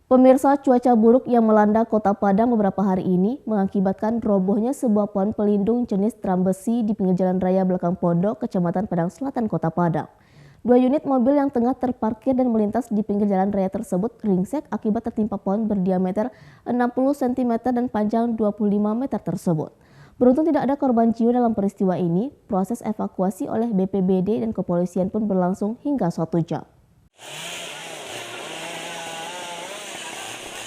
Pemirsa, cuaca buruk yang melanda Kota Padang beberapa hari ini mengakibatkan robohnya sebuah pohon pelindung jenis trambesi di pinggir jalan raya Belakang Pondok, Kecamatan Padang Selatan, Kota Padang. 2 unit mobil yang tengah terparkir dan melintas di pinggir jalan raya tersebut ringsek akibat tertimpa pohon berdiameter 60 cm dan panjang 25 meter tersebut. Beruntung tidak ada korban jiwa dalam peristiwa ini, proses evakuasi oleh BPBD dan kepolisian pun berlangsung hingga 1 jam.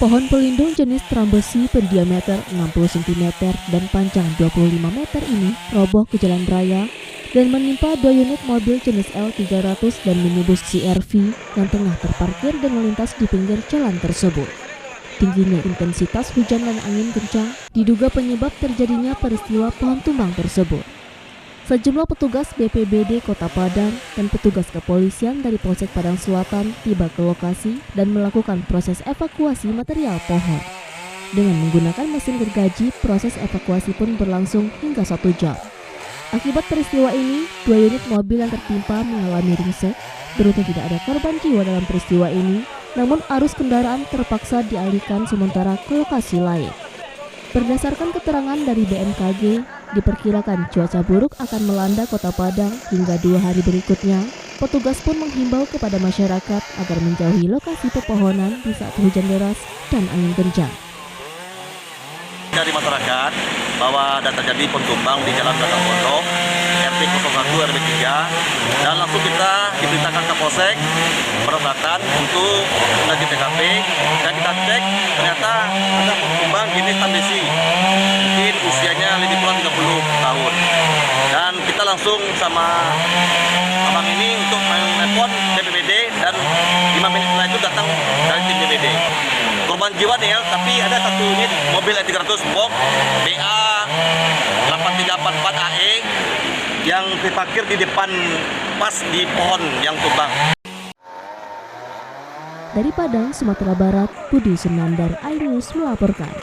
Pohon pelindung jenis trambesi berdiameter 60 cm dan panjang 25 meter ini roboh ke jalan raya dan menimpa 2 unit mobil jenis L300 dan minibus CR-V yang tengah terparkir dan melintas di pinggir jalan tersebut. Tingginya intensitas hujan dan angin kencang diduga penyebab terjadinya peristiwa pohon tumbang tersebut. Sejumlah petugas BPBD Kota Padang dan petugas kepolisian dari Polsek Padang Selatan tiba ke lokasi dan melakukan proses evakuasi material pohon. Dengan menggunakan mesin gergaji, proses evakuasi pun berlangsung hingga 1 jam. Akibat peristiwa ini, 2 unit mobil yang tertimpa mengalami ringsek. Beruntung tidak ada korban jiwa dalam peristiwa ini, namun arus kendaraan terpaksa dialihkan sementara ke lokasi lain. Berdasarkan keterangan dari BMKG, diperkirakan cuaca buruk akan melanda Kota Padang hingga 2 hari berikutnya. Petugas pun menghimbau kepada masyarakat agar menjauhi lokasi pepohonan di saat hujan deras dan angin kencang. Dari masyarakat bahwa ada terjadi pohon tumbang di Jalan Belakang Pondok, RT 01 RW 3, dan langsung kita diberitakan ke Polsek Padang Selatan untuk menuju TKP, dan kita cek ternyata ada pohon tumbang jenis trambesi, mungkin usianya lebih kurang 30 tahun, dan kita langsung sama abang ini untuk menelpon BPBD, dan 5 menit setelah itu datang dari tim BPBD. Korban jiwa nih, tapi ada 1 unit mobil L300 box BA 8344AE yang diparkir di depan pas di pohon yang tumbang. Dari Padang, Sumatera Barat, Budi Sunandar, iNews melaporkan.